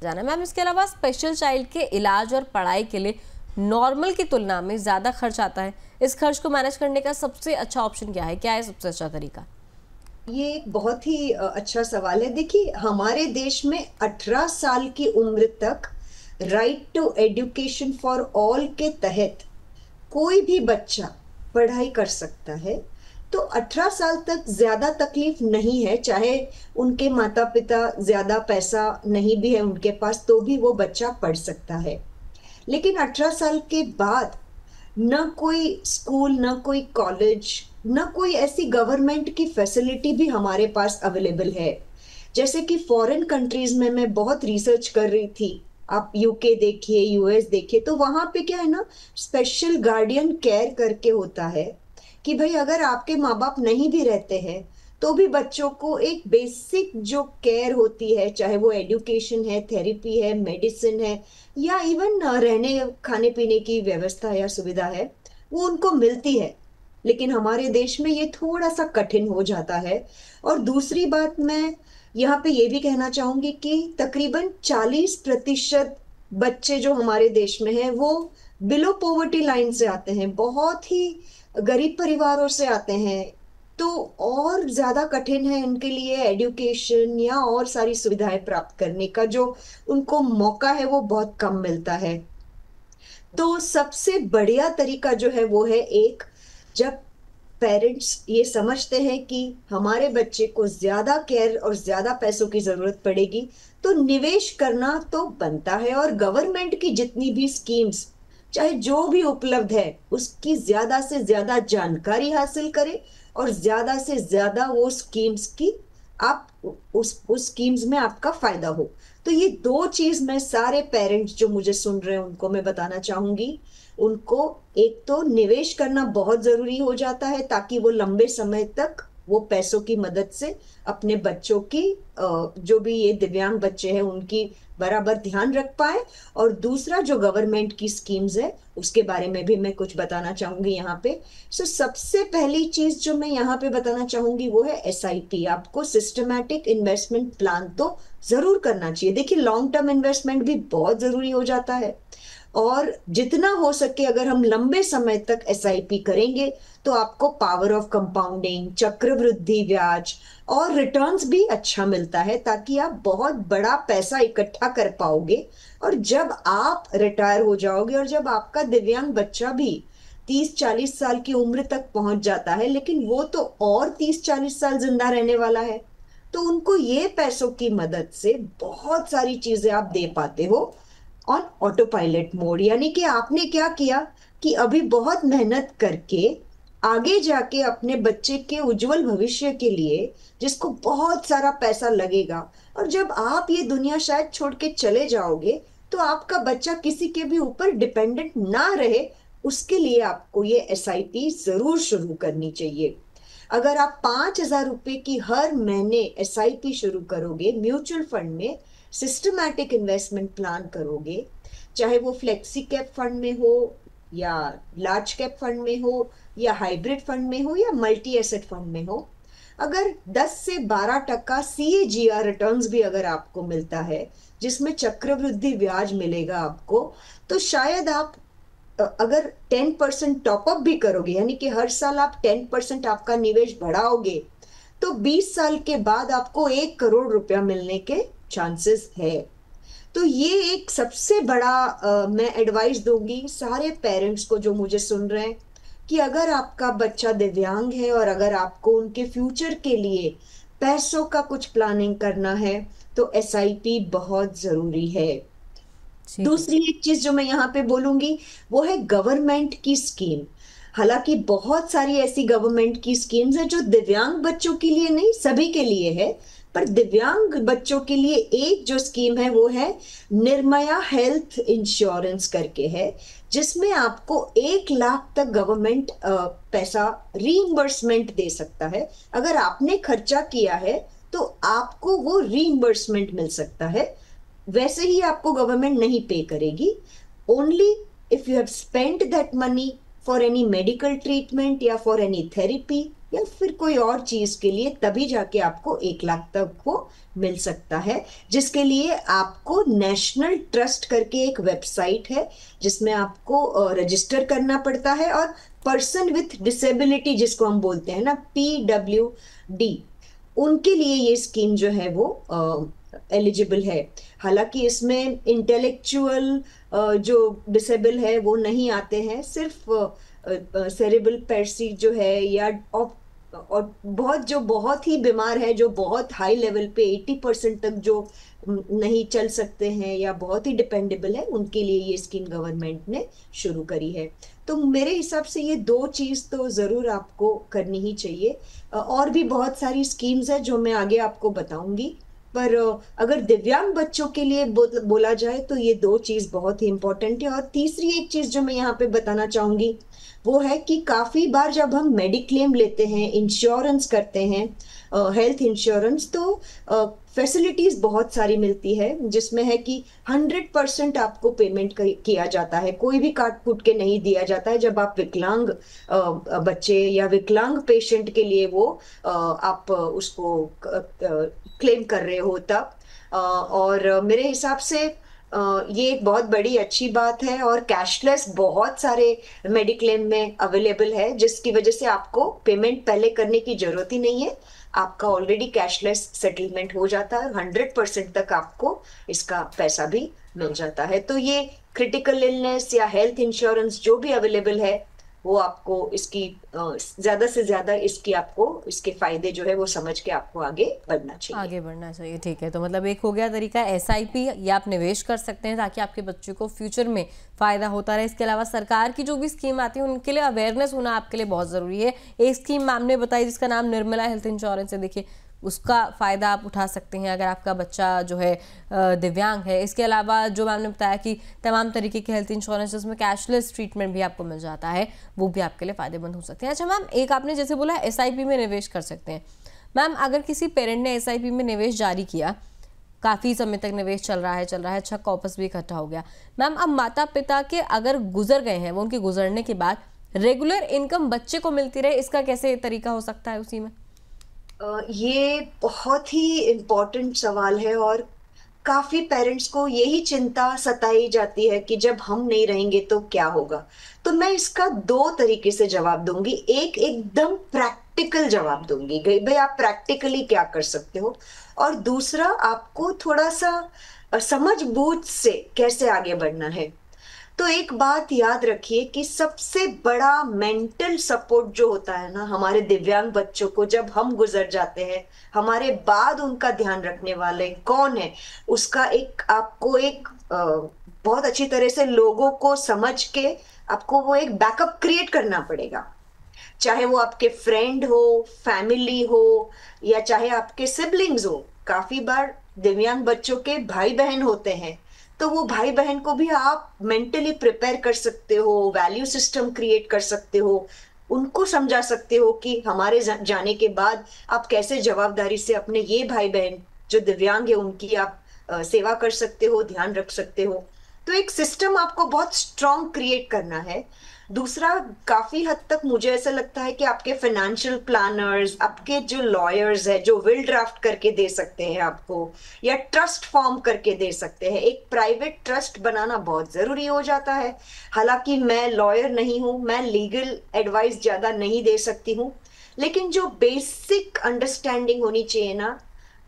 जाना मैम, इसके अलावा स्पेशल चाइल्ड के इलाज और पढ़ाई के लिए नॉर्मल की तुलना में ज़्यादा खर्च आता है। इस खर्च को मैनेज करने का सबसे अच्छा ऑप्शन क्या है? क्या है सबसे अच्छा तरीका? ये एक बहुत ही अच्छा सवाल है। देखिए, हमारे देश में 18 साल की उम्र तक right to education for all के तहत कोई भी बच्चा पढ़ाई कर सकता है। तो 18 साल तक ज्यादा तकलीफ नहीं है, चाहे उनके माता पिता ज्यादा पैसा नहीं भी है उनके पास, तो भी वो बच्चा पढ़ सकता है। लेकिन 18 साल के बाद न कोई स्कूल, न कोई कॉलेज, न कोई ऐसी गवर्नमेंट की फैसिलिटी भी हमारे पास अवेलेबल है। जैसे कि फॉरेन कंट्रीज में मैं बहुत रिसर्च कर रही थी, आप यूके देखिए, यूएस देखिए, तो वहां पे क्या है ना, स्पेशल गार्डियन केयर करके होता है कि भाई अगर आपके माँ बाप नहीं भी रहते हैं तो भी बच्चों को एक बेसिक जो केयर होती है, चाहे वो एजुकेशन है, थेरेपी है, मेडिसिन है, या इवन रहने खाने पीने की व्यवस्था या सुविधा है, वो उनको मिलती है। लेकिन हमारे देश में ये थोड़ा सा कठिन हो जाता है। और दूसरी बात, मैं यहाँ पे ये भी कहना चाहूंगी कि तकरीबन 40% बच्चे जो हमारे देश में हैं वो बिलो पॉवर्टी लाइन से आते हैं, बहुत ही गरीब परिवारों से आते हैं। तो और ज्यादा कठिन है उनके लिए एजुकेशन या और सारी सुविधाएं प्राप्त करने का, जो उनको मौका है वो बहुत कम मिलता है। तो सबसे बढ़िया तरीका जो है वो है, एक, जब पेरेंट्स ये समझते हैं कि हमारे बच्चे को ज्यादा केयर और ज्यादा पैसों की जरूरत पड़ेगी, तो निवेश करना तो बनता है। और गवर्नमेंट की जितनी भी स्कीम्स, चाहे जो भी उपलब्ध है, उसकी ज्यादा से ज्यादा जानकारी हासिल करें और ज्यादा से ज्यादा वो स्कीम्स की आप उस स्कीम्स में आपका फायदा हो। तो ये दो चीज मैं सारे पेरेंट्स जो मुझे सुन रहे हैं उनको मैं बताना चाहूंगी। उनको एक तो निवेश करना बहुत जरूरी हो जाता है ताकि वो लंबे समय तक वो पैसों की मदद से अपने बच्चों की जो भी ये दिव्यांग बच्चे हैं उनकी बराबर ध्यान रख पाए। और दूसरा, जो गवर्नमेंट की स्कीम्स है उसके बारे में भी मैं कुछ बताना चाहूंगी यहाँ पे। सबसे पहली चीज जो मैं यहाँ पे बताना चाहूंगी वो है एसआईपी। आपको सिस्टमैटिक इन्वेस्टमेंट प्लान तो जरूर करना चाहिए। देखिए, लॉन्ग टर्म इन्वेस्टमेंट भी बहुत जरूरी हो जाता है, और जितना हो सके अगर हम लंबे समय तक एसआईपी करेंगे तो आपको पावर ऑफ कंपाउंडिंग, चक्रवृद्धि ब्याज और रिटर्न्स भी अच्छा मिलता है, ताकि आप बहुत बड़ा पैसा इकट्ठा कर पाओगे। और जब आप रिटायर हो जाओगे और जब आपका दिव्यांग बच्चा भी 30-40 साल की उम्र तक पहुंच जाता है, लेकिन वो तो और 30-40 साल जिंदा रहने वाला है, तो उनको ये पैसों की मदद से बहुत सारी चीजें आप दे पाते हो ऑन ऑटो पायलट मोड। यानी कि आपने क्या किया कि अभी बहुत मेहनत करके आगे जाके अपने बच्चे के उज्जवल भविष्य के लिए, जिसको बहुत सारा पैसा लगेगा, और जब आप ये दुनिया शायद छोड़ के चले जाओगे, तो आपका बच्चा किसी के भी ऊपर डिपेंडेंट ना रहे, उसके लिए आपको ये एसआईपी जरूर शुरू करनी चाहिए। अगर आप 5,000 रुपए की हर महीने एसआईपी शुरू करोगे, म्यूचुअल फंड में सिस्टमैटिक इन्वेस्टमेंट प्लान करोगे, चाहे वो फ्लेक्सी कैप फंड में हो या लार्ज कैप फंड में हो या हाइब्रिड फंड में हो या मल्टी एसेट फंड में हो, अगर 10 से 12% सीएजीआर रिटर्न्स भी अगर आपको मिलता है, जिसमें चक्रवृद्धि ब्याज मिलेगा आपको, तो शायद आप अगर 10% टॉपअप भी करोगे, यानी कि हर साल आप 10% आपका निवेश बढ़ाओगे, तो 20 साल के बाद आपको 1 करोड़ रुपया मिलने के चांसेस है। तो ये एक सबसे बड़ा मैं एडवाइस दूंगी सारे पेरेंट्स को जो मुझे सुन रहे हैं, कि अगर आपका बच्चा दिव्यांग है और अगर आपको उनके फ्यूचर के लिए पैसों का कुछ प्लानिंग करना है, तो एसआईपी बहुत जरूरी है। जी जी। दूसरी एक चीज जो मैं यहाँ पे बोलूंगी वो है गवर्नमेंट की स्कीम। हालांकि बहुत सारी ऐसी गवर्नमेंट की स्कीम्स है जो दिव्यांग बच्चों के लिए नहीं, सभी के लिए है। पर दिव्यांग बच्चों के लिए एक जो स्कीम है वो है निर्मया हेल्थ इंश्योरेंस करके है, जिसमें आपको 1 लाख तक गवर्नमेंट पैसा रीइंबर्समेंट दे सकता है। अगर आपने खर्चा किया है तो आपको वो रीइंबर्समेंट मिल सकता है। वैसे ही आपको गवर्नमेंट नहीं पे करेगी, only if you have spent that money for any medical treatment या फॉर एनी थेरेपी, या फिर कोई और चीज के लिए, तभी जाके आपको 1 लाख तक वो मिल सकता है। जिसके लिए आपको नेशनल ट्रस्ट करके एक वेबसाइट है जिसमें आपको रजिस्टर करना पड़ता है, और पर्सन विथ डिसेबिलिटी जिसको हम बोलते हैं ना, PWD, उनके लिए ये स्कीम जो है वो एलिजिबल है। हालांकि इसमें इंटेलेक्चुअल जो डिसेबल है वो नहीं आते हैं, सिर्फ सेरेब्रल पैल्सी जो है, या और बहुत जो बहुत ही बीमार है, जो बहुत हाई लेवल पे 80% तक जो नहीं चल सकते हैं या बहुत ही डिपेंडेबल है, उनके लिए ये स्कीम गवर्नमेंट ने शुरू करी है। तो मेरे हिसाब से ये दो चीज तो जरूर आपको करनी ही चाहिए। और भी बहुत सारी स्कीम्स है जो मैं आगे आपको बताऊंगी, पर अगर दिव्यांग बच्चों के लिए बोला जाए तो ये दो चीज बहुत ही इंपॉर्टेंट है। और तीसरी एक चीज जो मैं यहाँ पे बताना चाहूंगी वो है कि काफी बार जब हम मेडिक्लेम लेते हैं, इंश्योरेंस करते हैं, हेल्थ इंश्योरेंस, तो फैसिलिटीज बहुत सारी मिलती है, जिसमें है कि 100% आपको पेमेंट किया जाता है, कोई भी काट कूट के नहीं दिया जाता है। जब आप विकलांग बच्चे या विकलांग पेशेंट के लिए वो आप उसको क्लेम कर रहे हो तब। और मेरे हिसाब से ये एक बहुत बड़ी अच्छी बात है, और कैशलेस बहुत सारे मेडिक्लेम में अवेलेबल है, जिसकी वजह से आपको पेमेंट पहले करने की जरूरत ही नहीं है, आपका ऑलरेडी कैशलेस सेटलमेंट हो जाता है, 100% तक आपको इसका पैसा भी मिल जाता है। तो ये क्रिटिकल इलनेस या हेल्थ इंश्योरेंस जो भी अवेलेबल है, वो आपको इसकी ज्यादा से ज्यादा इसकी आपको इसके फायदे जो है वो समझ के आपको आगे बढ़ना चाहिए। आगे बढ़ना चाहिए, ठीक है। तो मतलब एक हो गया तरीका SIP, या आप निवेश कर सकते हैं ताकि आपके बच्चे को फ्यूचर में फ़ायदा होता रहे। इसके अलावा सरकार की जो भी स्कीम आती है उनके लिए अवेयरनेस होना आपके लिए बहुत ज़रूरी है। एक स्कीम मैम ने बताई जिसका नाम निर्मला हेल्थ इंश्योरेंस है, देखिए उसका फ़ायदा आप उठा सकते हैं अगर आपका बच्चा जो है दिव्यांग है। इसके अलावा जो मैम ने बताया कि तमाम तरीके के हेल्थ इंश्योरेंस जिसमें कैशलेस ट्रीटमेंट भी आपको मिल जाता है, वो भी आपके लिए फ़ायदेमंद हो सकते हैं। अच्छा मैम, एक आपने जैसे बोला SIP में निवेश कर सकते हैं। मैम, अगर किसी पेरेंट ने SIP में निवेश जारी किया, काफ़ी समय तक निवेश चल रहा है, अच्छा कॉपस भी इकट्ठा हो गया, मैम अब माता पिता के अगर गुजर गए हैं, वो उनके गुजरने के बाद रेगुलर इनकम बच्चे को मिलती रहे, इसका कैसे तरीका हो सकता है उसी में? ये बहुत ही इम्पोर्टेंट सवाल है, और काफी पेरेंट्स को यही चिंता सताई जाती है कि जब हम नहीं रहेंगे तो क्या होगा। तो मैं इसका दो तरीके से जवाब दूंगी। एक एकदम प्रैक्टिकल जवाब दूंगी, भाई आप प्रैक्टिकली क्या कर सकते हो, और दूसरा आपको थोड़ा सा समझ बूझ से कैसे आगे बढ़ना है। तो एक बात याद रखिए कि सबसे बड़ा मेंटल सपोर्ट जो होता है ना हमारे दिव्यांग बच्चों को, जब हम गुजर जाते हैं, हमारे बाद उनका ध्यान रखने वाले कौन है, उसका एक आपको एक बहुत अच्छी तरह से लोगों को समझ के आपको वो एक बैकअप क्रिएट करना पड़ेगा। चाहे वो आपके फ्रेंड हो, फैमिली हो, या चाहे आपके सिबलिंग्स हो। काफी बार दिव्यांग बच्चों के भाई बहन होते हैं, तो वो भाई बहन को भी आप मेंटली प्रिपेयर कर सकते हो, वैल्यू सिस्टम क्रिएट कर सकते हो, उनको समझा सकते हो कि हमारे जाने के बाद आप कैसे जवाबदारी से अपने ये भाई बहन जो दिव्यांग है उनकी आप सेवा कर सकते हो, ध्यान रख सकते हो। तो एक सिस्टम आपको बहुत स्ट्रांग क्रिएट करना है। दूसरा, काफी हद तक मुझे ऐसा लगता है कि आपके फाइनेंशियल प्लानर्स, आपके जो लॉयर्स है, जो विल ड्राफ्ट करके दे सकते हैं आपको, या ट्रस्ट फॉर्म करके दे सकते हैं। एक प्राइवेट ट्रस्ट बनाना बहुत जरूरी हो जाता है। हालांकि मैं लॉयर नहीं हूं, मैं लीगल एडवाइस ज्यादा नहीं दे सकती हूँ, लेकिन जो बेसिक अंडरस्टैंडिंग होनी चाहिए ना,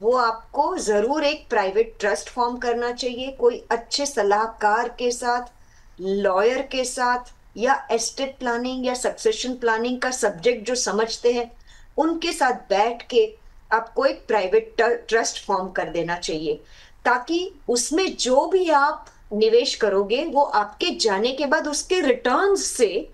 वो आपको जरूर एक प्राइवेट ट्रस्ट फॉर्म करना चाहिए, कोई अच्छे सलाहकार के साथ, लॉयर के साथ, या एस्टेट प्लानिंग या सक्सेशन प्लानिंग का सब्जेक्ट जो समझते हैं, उनके साथ बैठ के आपको एक प्राइवेट ट्रस्ट फॉर्म कर देना चाहिए, ताकि उसमें जो भी आप निवेश करोगे वो आपके जाने के बाद उसके रिटर्न्स से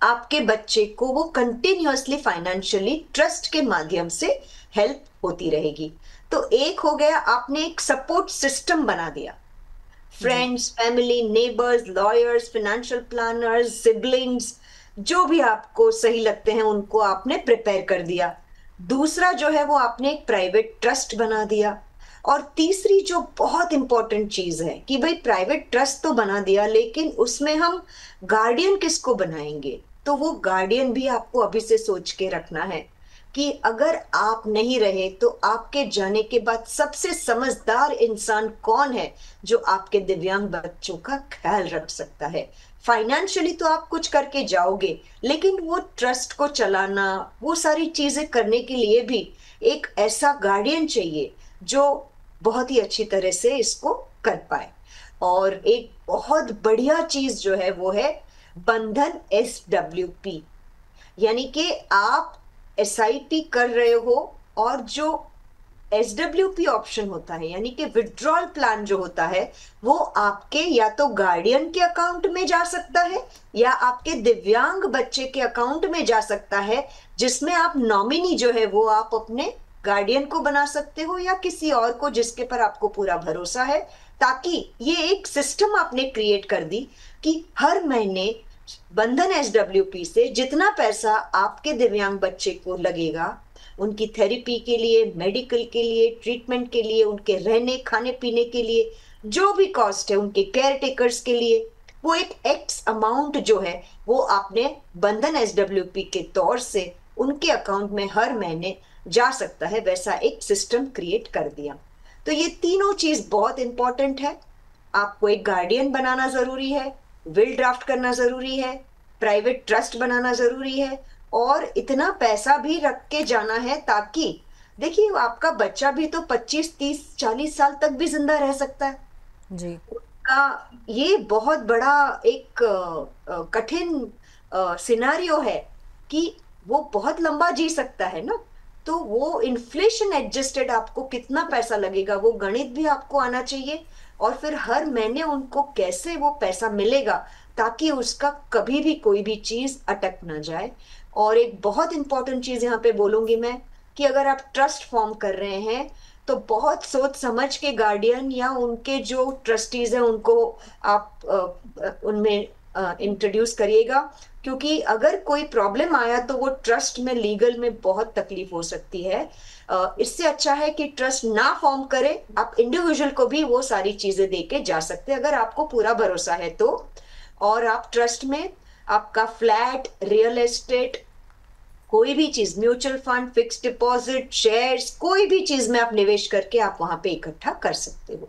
आपके बच्चे को वो कंटिन्यूअसली फाइनेंशियली ट्रस्ट के माध्यम से हेल्प होती रहेगी। तो एक हो गया, आपने एक सपोर्ट सिस्टम बना दिया, friends, family, neighbours, lawyers, financial planners, siblings, जो भी आपको सही लगते हैं उनको आपने प्रिपेयर कर दिया। दूसरा जो है वो आपने एक प्राइवेट ट्रस्ट बना दिया। और तीसरी जो बहुत इंपॉर्टेंट चीज है कि भाई प्राइवेट ट्रस्ट तो बना दिया, लेकिन उसमें हम गार्डियन किसको बनाएंगे, तो वो गार्डियन भी आपको अभी से सोच के रखना है कि अगर आप नहीं रहे तो आपके जाने के बाद सबसे समझदार इंसान कौन है जो आपके दिव्यांग बच्चों का ख्याल रख सकता है। फाइनेंशियली तो आप कुछ करके जाओगे, लेकिन वो ट्रस्ट को चलाना, वो सारी चीजें करने के लिए भी एक ऐसा गार्डियन चाहिए जो बहुत ही अच्छी तरह से इसको कर पाए। और एक बहुत बढ़िया चीज जो है वो है बंधन SWP। यानी कि आप SIP कर रहे हो, और जो SWP ऑप्शन होता है यानी कि विड्रॉल प्लान जो होता है, वो आपके या तो गार्डियन के अकाउंट में जा सकता है या आपके दिव्यांग बच्चे के अकाउंट में जा सकता है, जिसमें आप नॉमिनी जो है वो आप अपने गार्डियन को बना सकते हो या किसी और को जिसके पर आपको पूरा भरोसा है। ताकि ये एक सिस्टम आपने क्रिएट कर दी कि हर महीने बंधन SWP से जितना पैसा आपके दिव्यांग बच्चे को लगेगा, उनकी थेरेपी के लिए, मेडिकल के लिए, ट्रीटमेंट के लिए, उनके रहने खाने पीने के लिए, जो भी कॉस्ट है उनके केयर टेकर्स के लिए, वो एक एक्स अमाउंट जो है वो आपने बंधन SWP के तौर से उनके अकाउंट में हर महीने जा सकता है, वैसा एक सिस्टम क्रिएट कर दिया। तो ये तीनों चीज बहुत इंपॉर्टेंट है। आपको एक गार्डियन बनाना जरूरी है, विल ड्राफ्ट करना जरूरी है, प्राइवेट ट्रस्ट बनाना जरूरी है, और इतना पैसा भी रख के जाना है ताकि देखिए आपका बच्चा भी तो 25 30 40 साल तक भी जिंदा रह सकता है। जी। का ये बहुत बड़ा एक कठिन सिनारियो है कि वो बहुत लंबा जी सकता है ना। तो वो इन्फ्लेशन एडजस्टेड आपको कितना पैसा लगेगा वो गणित भी आपको आना चाहिए, और फिर हर महीने उनको कैसे वो पैसा मिलेगा ताकि उसका कभी भी कोई भी चीज अटक ना जाए। और एक बहुत इंपॉर्टेंट चीज यहाँ पे बोलूंगी मैं कि अगर आप ट्रस्ट फॉर्म कर रहे हैं तो बहुत सोच समझ के गार्डियन या उनके जो ट्रस्टीज हैं उनको आप उनमें इंट्रोड्यूस करिएगा, क्योंकि अगर कोई प्रॉब्लम आया तो वो ट्रस्ट में लीगल में बहुत तकलीफ हो सकती है। इससे अच्छा है कि ट्रस्ट ना फॉर्म करे, आप इंडिविजुअल को भी वो सारी चीजें दे के जा सकते हैं अगर आपको पूरा भरोसा है तो। और आप ट्रस्ट में आपका फ्लैट, रियल एस्टेट, कोई भी चीज, mutual fund, fix deposit, shares, कोई भी चीज में आप निवेश करके आप वहां पे इकट्ठा कर सकते हो।